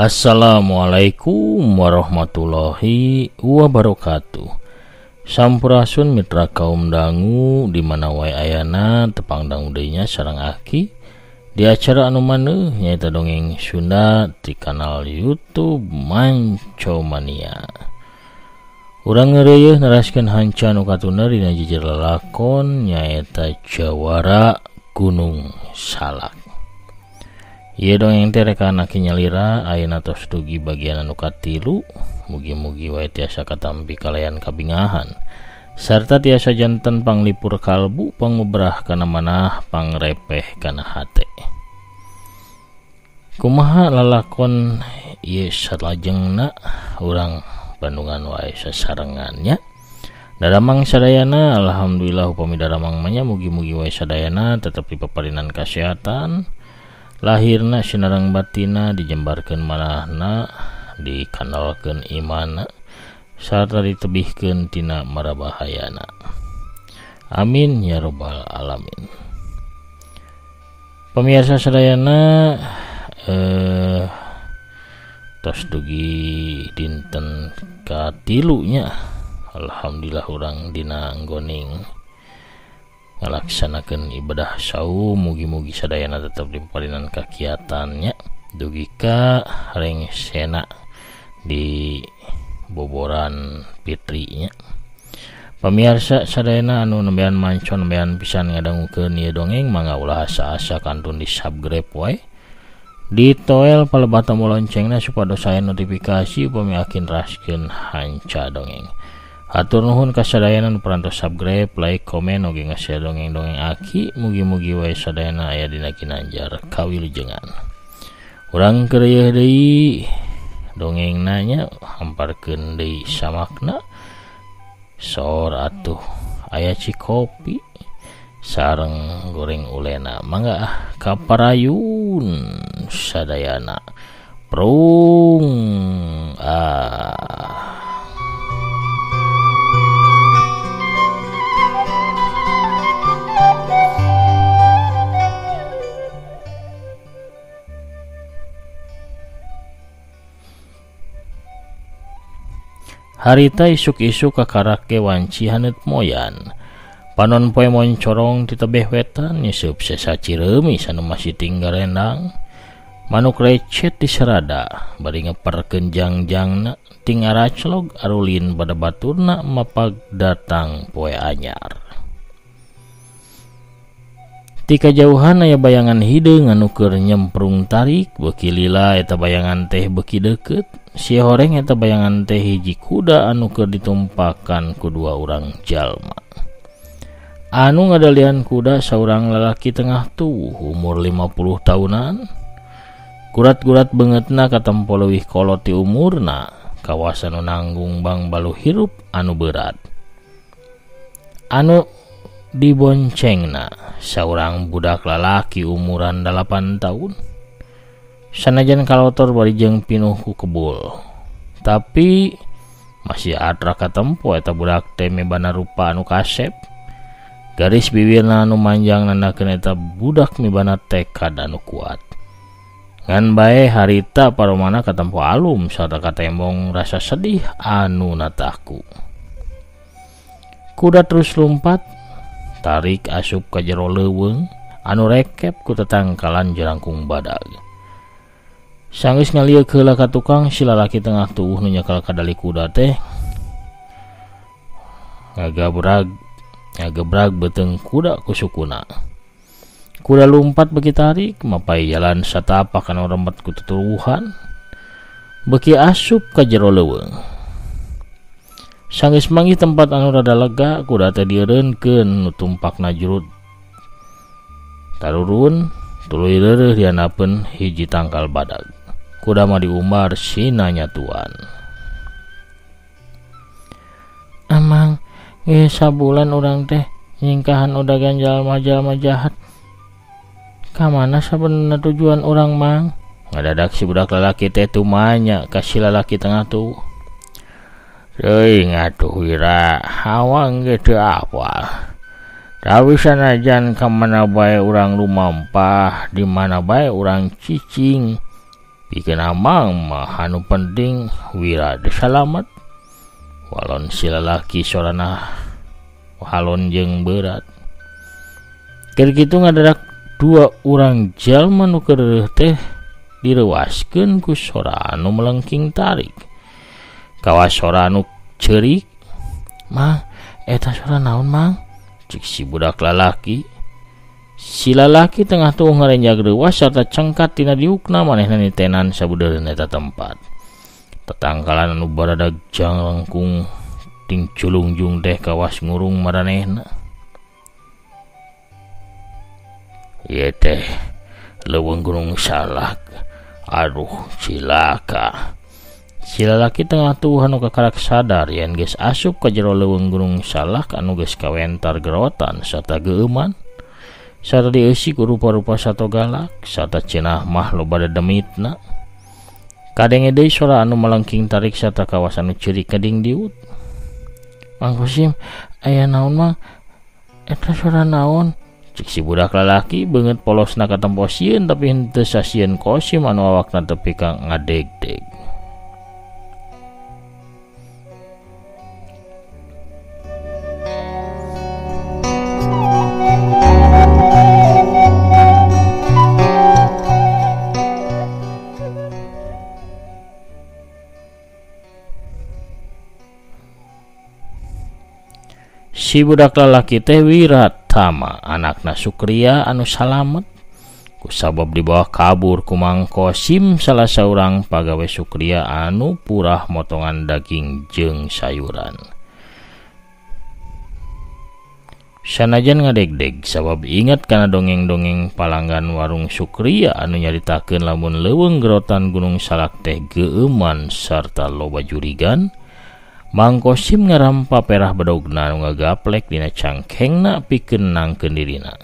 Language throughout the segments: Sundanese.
Assalamualaikum warahmatullahi wabarakatuh. Sampurasun mitra kaum dangu di mana wae ayana tepang dangu deunya sareng aki di acara anu maneuh nyaeta dongeng Sunda di kanal YouTube Mancomania. Urang ngeureuyeuh neraskeun hanca anu katuna dina jejer lalakon nyaeta Jawara Gunung Salak. Ieu dongeng teh rekan aki nyalira ayeuna tos dugi bagian anu katilu. Mugi-mugi wae tiasa katampi kalayan kabingahan sarta tiasa janten panglipur kalbu pangubrah kana manah pangrepeh kana hate. Kumaha lalakon ieu salajengna urang Bandungan wae sasarengannya. Daramang sadayana alhamdulillah upami daramang manya mugi-mugi wae sadayana tetep dipaparinan kasehatan. Lahirna sinareng batina dijembarkeun manahna dikanalkeun imana sarta ditebihkeun tina marabahayana. Amin ya rabbal alamin. Pemirsa sadayana tos dugi dinten katilunya alhamdulillah urang dina nggoning ngalaksanakeun ibadah saum. Mugi-mugi sadayana tetep diparinan kakiatannya dugi ka rengsena di boboran fitrinya. Pamirsa sadayana anu nembean mancon nembean pisan ngadangukeun ieu dongeng mangga ulah asa-asa kantun di subscribe wae di toel palebatan loncengna supados aya notifikasi upami akin raskeun hanca dongeng. Hatur nuhun ka sadayana nu parantos subscribe, like, komen oge ngasih dongeng-dongeng aki. Mugi-mugi wae sadayana aya dina kinanjar kawilujengan. Urang keureueuh deui dongengna nya hamparkeun deui samakna. Sor atuh aya cikopi sareng goreng ulena. Mangga kaparayun sadayana. Prung harita isuk-isuk kakarake wanci haneut moyan. Panon poe moncorong ti tebeh wetan nyeusup sasacireumi anu masih tinggal rendang. Manuk lecet di serada bari ngeperkeun jangjangna ting araclog arulin pada baturna mapag datang poe anyar. Ti kajauhan aya bayangan hideung anu keur nyemprung tarik beuki lila eta bayangan teh beuki deukeut. Si horeng eta bayangan teh hiji kuda anu keur ditumpakan ku dua urang jalma. Anu ngadalian kuda saurang lalaki tengah tuwuh umur 50 tahunan. Gurat-gurat beungeutna katempo leuwih kolot ti umurna kawas anu nanggung bang balu hirup anu berat. Anu diboncengna saurang budak lalaki umuran 8 tahun. Sanajan kalotor bari jeung pinuh ku kebul, tapi masih atra katempo eta budak teh mibana rupa anu kasep. Garis bibirna anu manjang nandakeun eta budak mibana tekad anu kuat. Ngan bae harita paromana katempo alum sarta katembong rasa sedih anu nataku. Kuda terus lumpat tarik asup ka jero leuweung anu rekep ku tetangkalan jerangkung badag. Sanggeus ngalieu heula ka tukang si lalaki tengah tuwuh nu nyekel kadali kuda teh ngagebrag beuteung kuda ku sukuna. Kuda lumpat beuki tarik mapai jalan satapak anu rembet ku tutuwuhan beuki asup ka jero leuweung. Sanggeus manggih tempat anu rada lega kuda teh dieureunkeun nu tumpakna jurut tarurun tuluy leureuh dianapeun hiji tangkal badag. Kuda mah diumbar sinanya tuan. Amang geus sabulan urang teh nyingkahan udah jalma-jalma jahat. Ka mana sabenerna tujuan urang mang? Ngadadak si budak lalaki teh tumanya ka si lalaki tengah tuh. Teuing atuh wira hawang ge teu apal. Tapi sanajan ka mana bae urang lumampah, di mana bae urang cicing, pikeun amang mah anu penting wira deus salamet walon si lalaki sorana halon jeung berat. Keur kitu ngadadak dua urang jalma nu keur teh direwaskeun ku sora anu melengking tarik. Kawas sora anu ceurik, "Mang, eta sora naon, Mang?" cik si budak lalaki. Si lalaki tengah tuh ngarenjag reuwas sarta cengkat tina diukna manehna nitenan sabudeureun eta tempat. Tatangkalan anu baradag janglengkung ting culungjung teh kawas ngurung maranehna. Ieu teh leuweung Gunung Salak. Aduh, cilaka. Si lalaki tengah tuh anu kakarak sadar yen geus asup ka jero leuweung Gunung Salak anu geus kawentar gerotan sarta geueuman. Sarta dieusi ku rupa-rupa sato galak sarta cenah mah loba dedemitna. Kadenge deui sora anu melengking tarik sarta kawas anu ceurik keding diut. "Mang Kosim, aya naon, Mang? Eta sora naon?" cik si budak lalaki beungeut polosna ka tempo sieun tapi henteu sasieun Kosim anu awakna tepi ka ngadeg-deg. Si budak lalaki teh Wiratama, anakna Sukria anu salamet kusabab dibawa kabur ku Mang Kosim salah saurang pagawe Sukria anu purah motongan daging jeung sayuran. Sanajan ngadeg-deg sabab ingat kana dongeng-dongeng palanggan warung Sukria anu nyaritakeun lamun leuweung gerotan Gunung Salak teh geueuman sarta loba jurigan, Mang Kosim ngarampa perah bedogna anu ngagaplek dina cangkengna pikeun nangkeun dirina.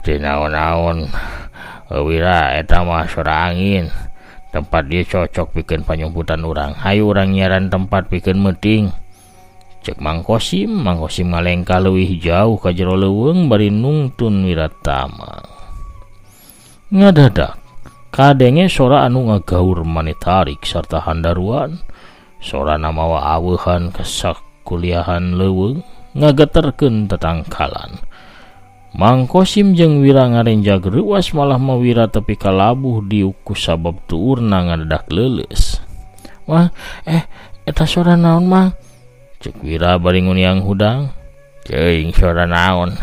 Teu naon-naon, Wira eta mah sora angin. Tempat dia cocok pikeun panyumputan urang. Hayu urang nyiaran tempat pikeun meuting. Cek Mang Kosim ngalengka leuwih jauh ka jero leuweung bari nungtun Wiratama. Ngadadak kadenge sora anu ngagaur manitarik sarta handaruan. Sora namawa aweuhan ka sakuliahan leuweung ngageterkeun tatangkalan. Mang Kosim jeung Wira ngarenjag reuwas malah mawira tepi ka labuh diuk kusabab tuurna ngadadak leuleus. "Wah, eta sora naon, Mang?" cek Wira bari nguniang hudang. "Teuing sora naon.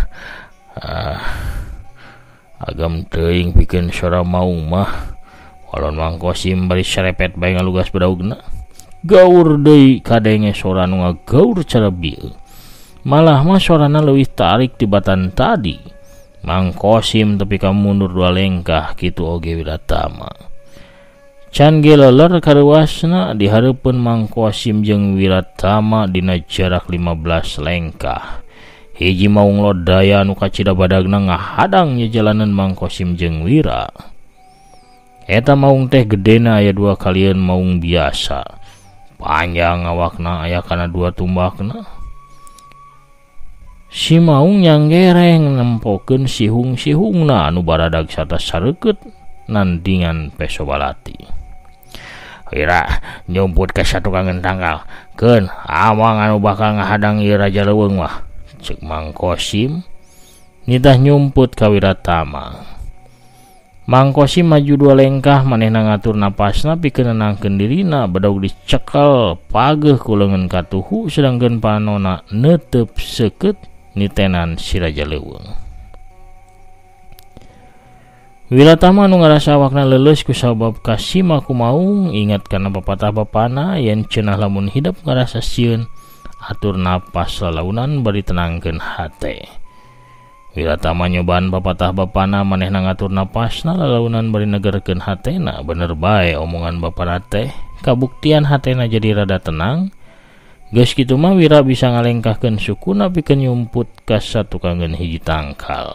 Agam teuing pikeun sora maung mah." Walon Mang Kosim bari sarepet bae ngalugas bedaugna. Gaur deui kadenge sora nu ngagaur cara bieu. Malah mah sorana leuwih tarik tibatan tadi. Mang Kosim tepi ka mundur dua lengkah kitu oge Wiratama. Can geleler kareuasna dihareupeun Mang Kosim jeung Wiratama dina jarak 15 lengkah. Hiji maung lodaya anu kacida badagna ngahadang jalanan Mang Kosim jeung Wira. Eta maung teh gedena aya 2 kalieun maung biasa. Panjang awakna aya kana 2 tumbakna. Si maung nyanggereng nempokeun sihung-sihungna anu baradag sarta sareukeut nandingan peso balati. "Wira, nyumput ka satukangeun tanggal. Keun, amang anu bakal ngahadang ieu raja leuweung mah," cek Mang Kosim nitah nyumput ka Wiratama. Mang Kosim maju 2 lengkah manehna ngatur napasna pikeun nenangkeun dirina bedaug dicekel pageuh ku leungeun katuhu sedangkeun panonna neuteub seukeut nitenan si raja leuweung. Wiratama anu ngarasa awakna leuleus kusabab kasima ku maung ingat kana pepatah bapana yen cenah lamun hidup ngarasa sieun atur napas lalaunan bari tenangkeun hate. Wiratama nyobaan pepatah bapana manehna ngatur napasna lalaunan bari negerkeun hatena. Bener bae omongan bapana teh, kabuktian hatena jadi rada tenang. Geus kitu mah Wira bisa ngalengkahkeun sukuna pikeun nyumput ka satukangeun hiji tangkal.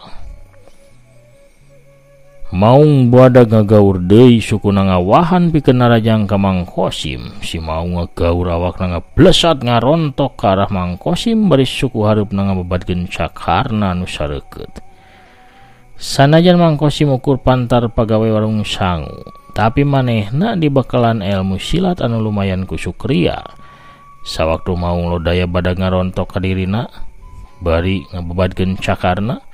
Maung buada ngagaur deui sukuna ngawahan pikeun narajang ka Mang Kosim. Si maung ngagaur awakna ngablesat ngarontok ka arah Mang Kosim bari suku hareupna ngababadkeun cakarna anu sareukeut. Sanajan Mang Kosim ukur pantar pagawe warung sangu, tapi manehna dibekalan ilmu silat anu lumayan ku Sukria. Sawaktu maung lodaya badag ngarontok ka dirina bari ngabebadkeun cakarna,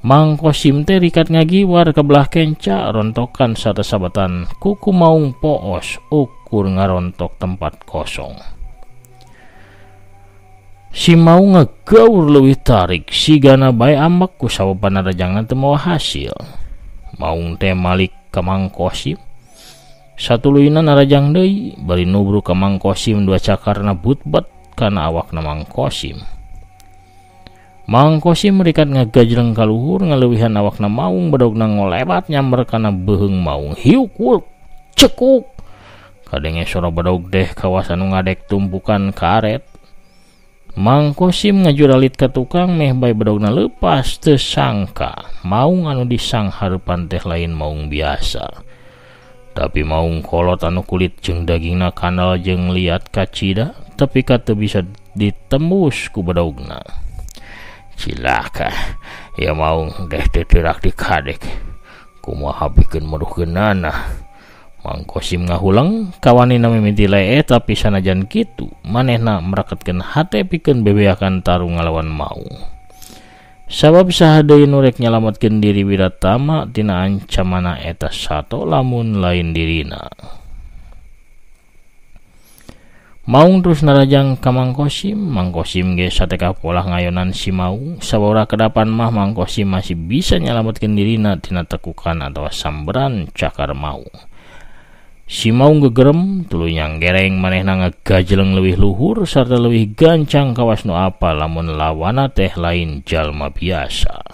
Mang Kosim teh rikat ngagiwar ke belah kenca rontokan satasabatan kuku maung poos ukur ngarontok tempat kosong. Si maung ngagaur leuwih tarik sigana bae ambak ku sawapan rajangan teu moal hasil. Maung teh malik ka Mang Kosim. Satuluyna narajang deui bari nubruk ka Mang Kosim dua cakarna butbat kana awakna Mang Kosim. Mang Kosim rikat ngagajleng ka luhur ngaleuwihan awakna maung badogna ngolebat nyamber kana beuheung maung. Hiuk wuk cekuk. Kadenge sora badog deh kawasan nu ngadek tumpukan karet. Mang Kosim ngajuralit ka tukang meh bae badogna leupas teu sangka maung anu disang hareupan teh lain maung biasa. Tapi maung kolot anu kulit jeung dagingna kanal jeung liat kacida tapi teu bisa ditembus ku badogna. Cilaka, ya maung deh teurak dikadek. Kumaha pikeun meruhkeunana. Mang Kosim ngahulang kawanina mimiti lee tapi sanajan kitu manehna meraketkeun hate pikeun bebeakan tarung ngalawan maung. Sabab saha deui nu rek nyalametkeun diri Wiratama tina ancamana eta sato lamun lain dirina. Maung terus narajang ka Mang Kosim. Mang Kosim ge sateka polah ngayonan si maung. Sababaraha kedapan mah Mang Kosim masih bisa nyalametkeun dirina tina tekukan atawa samberan cakar maung. Si maung gegerem tuluy nyanggereng manehna ngagajleng leuwih luhur sarta leuwih gancang kawas nu apa lamun lawana teh lain jalma biasa.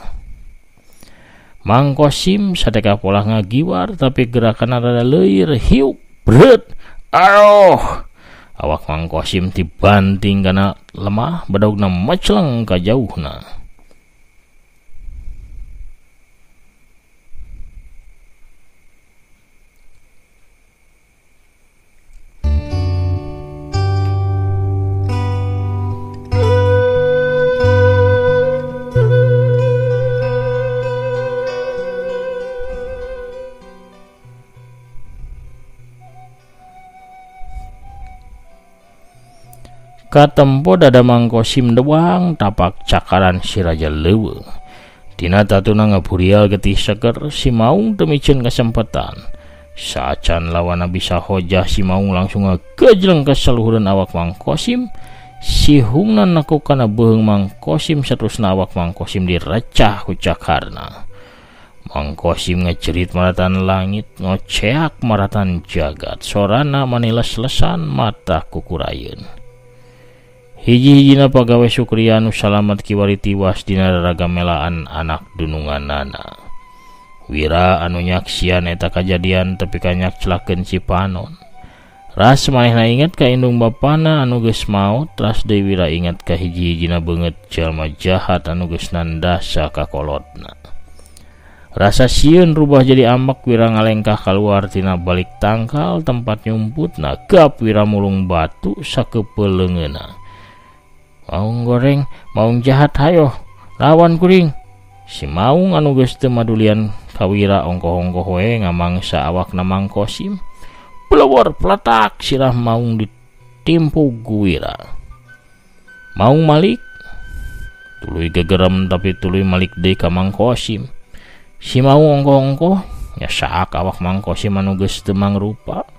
Mang Kosim sateka polah ngagiwar tapi gerakanna rada leuir. Hiuk bret aroh. Awak Mang Kosim dibanting kana lemah badogna macleng ka jauhna. Katempo dada Mang Kosim doang tapak cakaran si Raja Leuweung. Tina tatuna ngaburial getih seger si maung teu micen kasempatan. Saacan lawana bisa hojah si maung langsung ngagajleng ka saluhureun awak Mang Kosim. Si hungna naku kana beuheung Mang Kosim saterusna awak Mang Kosim direcah ku cakarna. Mang Kosim ngecerit maratan langit ngoceak maratan jagat. Sorana maniles-lesan mata kukurayeun. Hiji-hijina pagawe Sukria anu salamet kiwari tiwas dina ragamelaan anak dununganana. Wira anu nyaksian eta kajadian tepi kanyak celakeun si Panon. Ras manehna inget ka indung bapana anu geus maot, ras deui Wira inget ka hiji-hijina beungeut jalma jahat anu geus nandasa ka kolotna. Rasa sieun rubah jadi ambak Wira ngalengkah kaluar tina balik tangkal tempat nyumputna. Gap Wira mulung batu sakeupeuleugeuna. Maung goreng, maung jahat hayo, lawan kuring. Si maung anu geus teu madulian ka Wira ongkoh-ongkoh we ngamangsa awakna Mang Kosim. Pelewor pelatak sirah maung ditimpu ku Wira. Maung malik tuluy gegerem tapi tuluy malik deui ka Mang Kosim. Si maung ongkoh-ongkoh nya saak awak Mang Kosim anu geus teu mangrupa.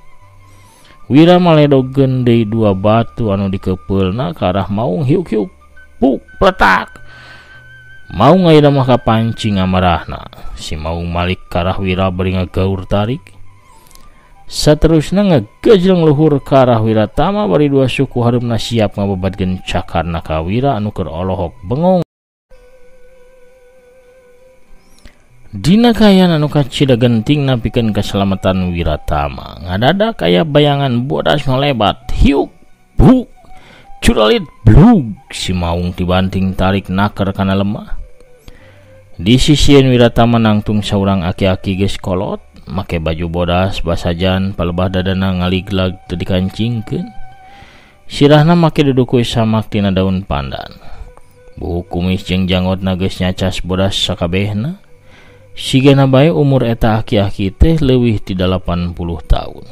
Wira maledogkeun deui dua batu anu dikepeulna ka arah maung. Hiuk-hiuk puk peletak. Maung ayeuna mah kapancing amarahna. Si maung malik ka arah Wira bari ngagaur tarik. Saterusna ngagajleng luhur ka arah Wiratama bari dua suku hareupna siap ngabebadkeun cakarna ka Wira anu keur olohok bengong. Dina kayan anu kacida genting napikeun keselamatan Wiratama. Ngadadak aya bayangan bodas ngalebat. Hiuk buk curalit blug. Si maung dibanting tarik naker kana lemah. Di sisieun Wiratama nangtung saurang aki-aki geus kolot make baju bodas basajan palebah dadana ngaliglag teu dikancingkeun. Sirahna make dudukuy samak tina daun pandan. Buuk kumis jeung janggotna geus nyacas bodas sakabehna. Sigana bae umur eta aki-aki teh leuwih ti 80 tahun.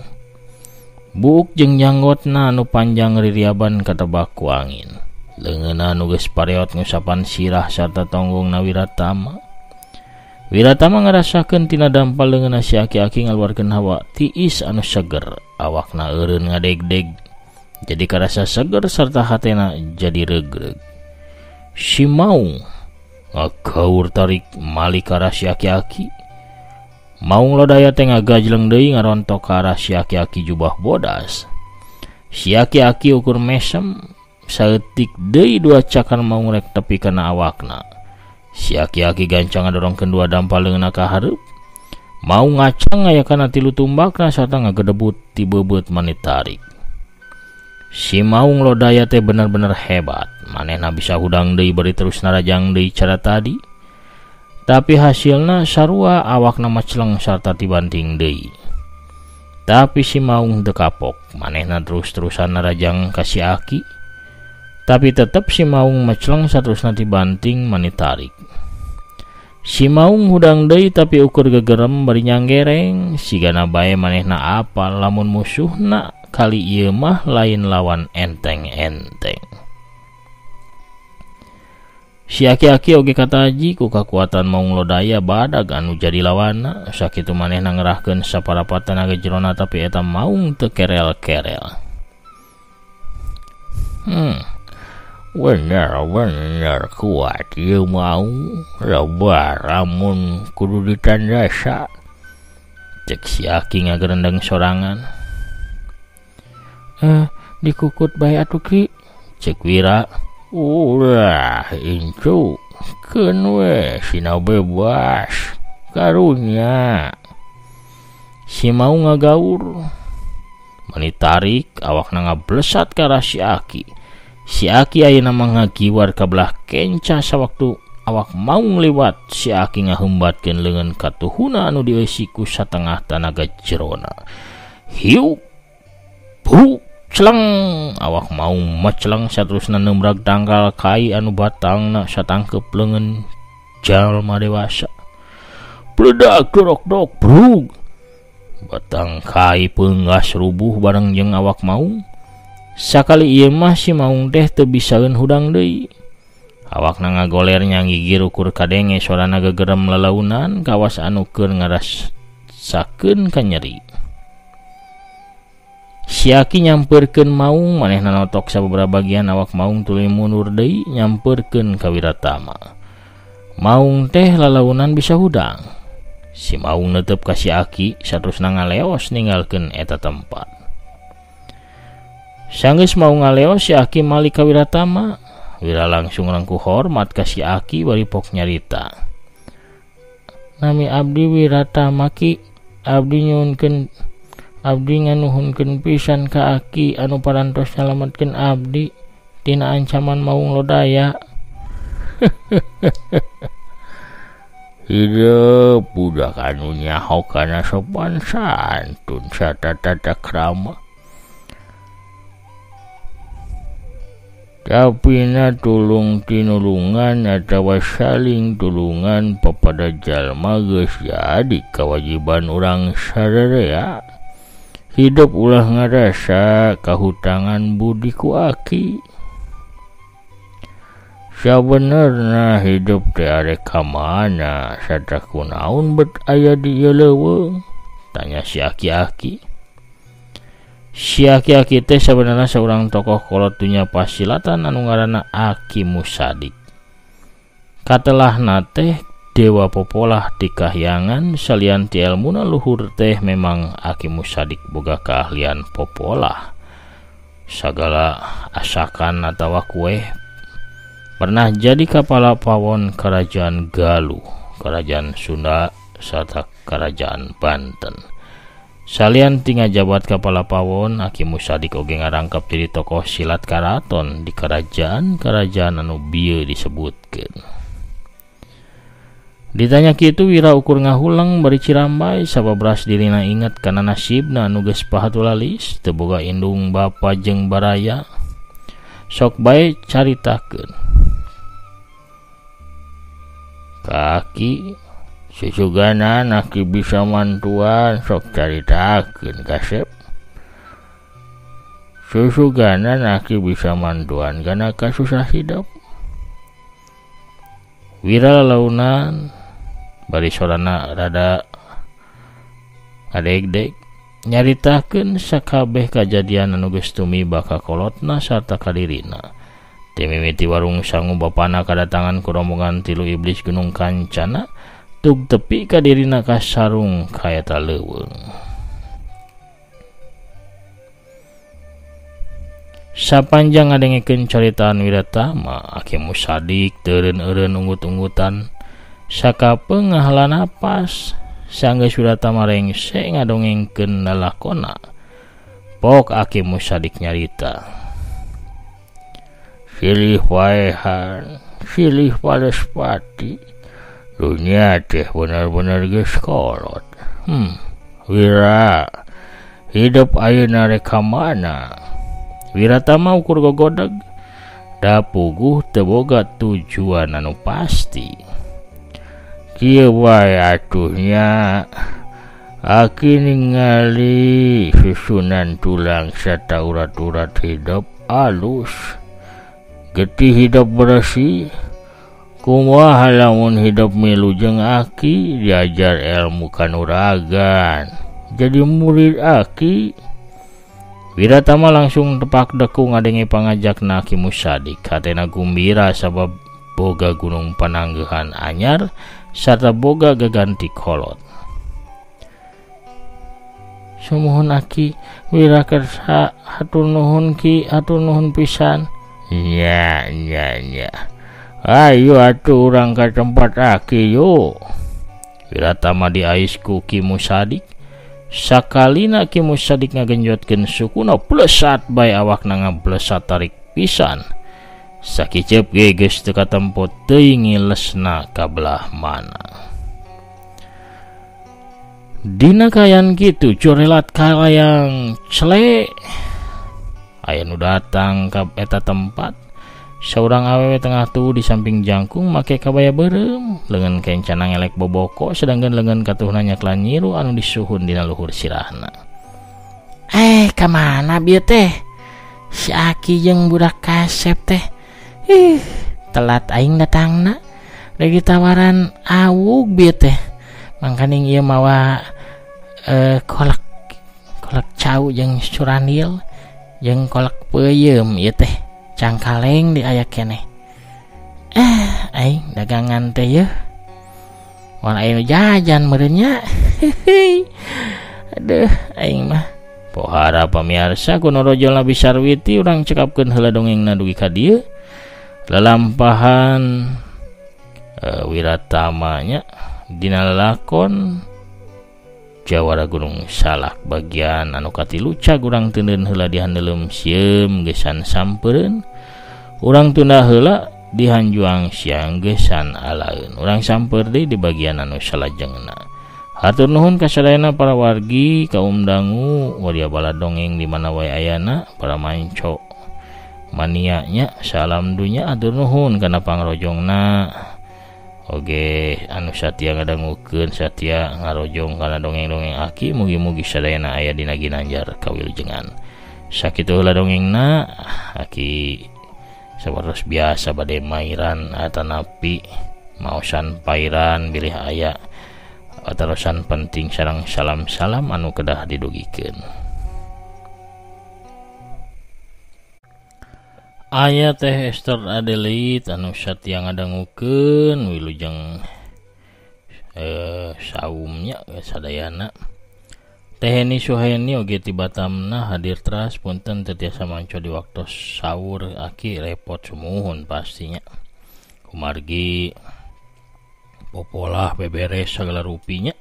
Buuk jeung janggotna anu panjang ririaban katebak ku angin. Leungeunna nu geus pareot ngusapan sirah sarta tonggongna Wiratama. Wiratama ngarasakeun tina dampal leungeunna si aki-aki ngaluarkeun hawa tiis anu seger, awakna eureun ngadeg-deg. Jadi karasa seger sarta hatena jadi regreg. Si Maung ngagaur tarik mali ka arah si aki-aki. Maung lodaya teh ngagajleng deui ngarontok ka arah si aki-aki jubah bodas. Si aki-aki ukur mesem saeutik deui dua cakar Maung rek tepi kana awakna. Si aki-aki gancang ngadorongkeun dua dampal leungeunna ka hareup. Maung ngacang aya kana 3 tumbakna sarta ngagedebut ti beubeut maneh tarik. Si Maung lodaya teh bener-bener hebat. Manehna bisa hudang deui bari terus narajang deui cara tadi. Tapi hasilna sarua awakna macleng sarta tibanting deui. Tapi si Maung teu kapok. Manehna terus-terusan narajang ka si aki. Tapi tetep si Maung macleng saterusna tibanting maneh tarik. Si Maung hudang deui tapi ukur gegerem bari nyanggereng. Sigana bae manehna apal lamun musuhna kali ieu mah lain lawan enteng-enteng. Si aki-aki oge kataji ku kakuatan Maung lodaya badag anu jadi lawanna. Sakitu manehna ngerahkeun saparapat tenaga jerona tapi eta Maung teu kerel-kerel. Bener kuat ieu Maung, loba lamun kudu ditandasa. Cek si aki ngagerendeng sorangan. Dikukut bae atuh Ki, cek Wira. Ulah incu keun we sinau bebas karunya. Si Maung ngagaur mani tarik awakna ngablesat ka arah si aki. Si aki ayeuna mah ngagiwar ka belah kenca sawaktu awak Maung liwat. Si aki ngaheumbatkeun leungeun ka tuhuna anu dieusi ku satengah tanaga jerona. Hiu buk celeng awak Maung maceleng saterusna nembrag tangkal kai anu batangna satangkep leungeun jalma dewasa. Pledak dorok-dok brug. Batang kai peunggas rubuh bareng jeung awak Maung. Sakali ieu mah si Maung teh teu bisaeun hudang deui. Awakna ngagoler nyangigir ukur kadenge sorana gegerem lalaunan kawas anu keur ngarasakeun ka nyeri. Si aki nyampeurkeun Maung manehna notok sababaraha bagian awak Maung tuluy mundur deui nyampeurkeun ka Wiratama. Maung teh lalaunan bisa hudang. Si Maung neuteup ka si aki saterusna ngaleos ninggalkeun eta tempat. Sanggeus Maung ngaleos si aki mali ka Wiratama. Wira langsung rangku hormat ka si aki bari pok nyarita. Nami abdi Wiratama Ki, abdi nganuhunkeun pisan ka aki anu parantos nyalametkeun abdi tina ancaman Maung lodaya. Hidup budak anu nyaho kana sopan santun sarta tata krama. Tapi na tulung tinulungan atawa saling tulungan papada jalma geus jadi kewajiban urang sadarea. Hidup ulah ngarasa kahutangan budi ku aki. Sabenerna hidup teh arek ka mana sarta kunaon bet aya di ieu leuweung? Tanya si aki-aki. Si aki-aki teh sabenerna saurang tokoh kolot dunya pasilatan anu ngaranna Aki Musadik. Katelahna teh dewa popolah ti kahyangan salian ti elmuna luhur teh memang Aki Musadik boga keahlian popolah. Sagala asakan atawa kue pernah jadi kapala pawon kerajaan Galuh, kerajaan Sunda serta kerajaan Banten. Salian tinggal jabat kepala pawon Aki Musadik oge ngarangkap jadi tokoh silat karaton di kerajaan anu bieu disebutkeun. Ditanya kitu Wira ukur ngahulang bari cirambai sababras dirina inget kana nasibna anu geus pahatulalis teu boga indung bapa jeung baraya. Sok bae caritakeun. Kaki Susugana naki bisa mantuan sok caritakeun kasep. Susugana naki bisa mantuan kana kasusah hidup. Wira launan bari sorana rada adeg-deg nyaritakeun sakabeh kajadian anu geus tumiba ka kolotna sarta kadirina. Teu mimiti warung sangu bapana kadatangan ku rombongan tilu iblis Gunung Kancana tug tepi ka dirina kasarung kaeta leuweung. Sapanjang ngadengikeun caritaan Wiratama, Aki Musadik teureun-eureun unggut-unggutan sakapeung ngahela napas. Sanggeus Wiratama rengse ngadongengkeun lalakonna, pok Aki Musadik nyarita. Silih waehan, silih Palespati, dunia teh bener-bener geus kolot. Wira, hidup ayeuna rek ka mana? Wiratama ukur gogodeg, da puguh teu boga tujuan anu pasti. Kieu wae atuhnya, Aki ningali susunan tulang serta urat-urat hidup alus. Getih hidup bersih, kumaha lamun hidup milu jeung Aki diajar ilmu kanuragan. Jadi murid Aki. Wiratama langsung tepak deku ngadenge pangajakna Aki Musadik. Hatena gumbira sabab boga gunung pananggehan anyar sarta boga gaganti kolot. Sumuhun Aki, Wira kersa hatur nuhun Ki, hatur nuhun pisan. Nya. Ayo atuh urang ka tempat Aki yo. Wiratama diais ku Ki Musadik. Sakalina Ki Musadik ngagenjotkeun sukuna plesat bae awakna ngablesat tarik pisan. Sakicep ge geus teu katempo teuing ngilesna ka belah mana. Dina kayan kitu corelat kalayang cele aya nu datang ka eta tempat. Saurang awewe tengah tuh di samping jangkung make kabaya beureum, leungeun kencana ngelek boboko sedangkan leungeun katuhna nyaklan nyiru anu disuhun dina luhur sirahna. Ka mana bieu teh? Si Aki jeung budak Kasep teh. Telat aing datangna. Lagi tawaran awug bieu teh. Mangkaning ieu mawa kolak cau jeung suranil jeung kolak peuyeum ieu teh. Cangkaleng di aya keneh. Aing dagangan teh yeuh. Wan aing jajan meureun nya. Aduh, aing mah pohara pamirsa kuno rojolna Bisarwiti urang cekapkeun heula dongengna dugi ka dieu. Lalampahan Wiratama nya dina lakon Jawara Gunung Salak bagian anu katilu cag urang teuneun heula di handeuleum sieum gesan sampeureun. Urang tunda heula di hanjuang siang gesan alaeun. Urang samper deui di bagian anu salajengna. Hatur nuhun ka sadayana para wargi kaum dangu wadia bala dongeng di mana wae ayana para manco mania nya salam dunya hatur nuhun kana pangrojongna. Oge anu satia ngadangukeun satia ngarojong kana dongeng-dongeng Aki mugi-mugi sadayana aya dina ginanjar kawilujengan. Sakitu heula dongengna Aki sabaros biasa bade mairan atanapi maosan pairan bilih aya atarosan penting sareng salam-salam anu kedah didugikeun. Aya teh Esther Adelaide anu satia ngadangukeun wilujeng saumnya sadayana. Teh Heni Suheni oge ti Batamna hadir teras punten teu tiasa manco di waktu sahur Aki repot sumuhun pastinya. Kumargi popolah beberes segala rupinya.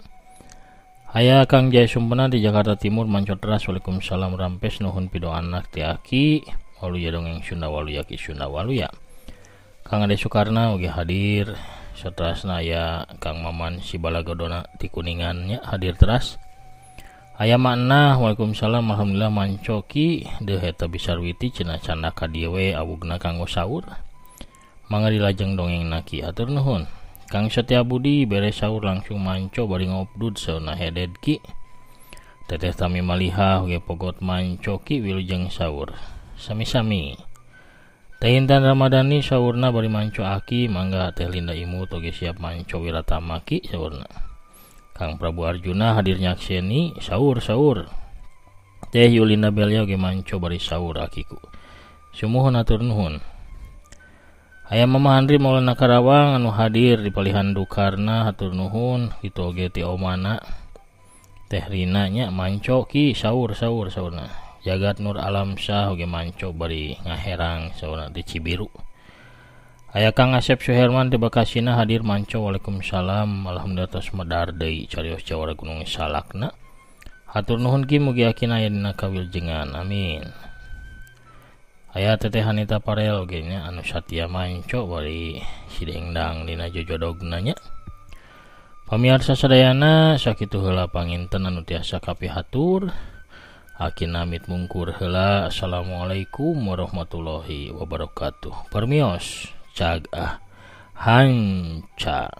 Aya Kang Jaya Sumpena di Jakarta Timur manco teras. Waalaikumsalam rampes nuhun pido anak ti Aki. Waluya dongeng Sunda Waluya Ki Sunda Waluya. Kang Ade Sukarna oge hadir. Saterasna aya Kang Maman si Balagodona ti Kuningannya hadir teras. Aya makna Waalaikumsalam alhamdulillah mancoki deui eta Bisarwiti cenah canda ka dieu we awugna kanggo saur. Mangga dilajeng dongengna Ki hatur nuhun. Kang Setiabudi beres sahur langsung manco bari ngobdud sauna heded ki. Teteh Tami Malihah ge pogot manco ki wilujeng sahur. Sami-sami. Teh Intan Ramadhani sahurna bari manco aki, mangga Teh Linda Imut oge siap manco wiratama ki sahurna. Kang Prabu Arjuna hadir nyakseni sahur. Teh Yulinda Belia oge manco bari sahur akiku. Sumuhun atur nuhun. Aya Mama Handri Maulana Karawang anu hadir di palihan dukarna hatur nuhun, kitu oge ti omana Teh Rina nya manco ki sahur saurna. Jagat Nur Alamsyah oge manco bari ngaherang saurna di Cibiru. Aya Kang Asep Suherman di Bekasina hadir manco. Waalaikumsalam. Alhamdulillah tos medar deui carios jawara Gunung Salakna. Hatur nuhun ki mugi akina aya dina kawiljengan. Amin. Aya Teteh Hanita Parel oge nya anu satia manco bari sidengdang dina jojodogna nya. Pamirsa sadayana sakitu heula panginten anu tiasa kapihatur. Akina mit mungkur heula. Assalamualaikum warahmatullahi wabarakatuh. Permios cagah hanca.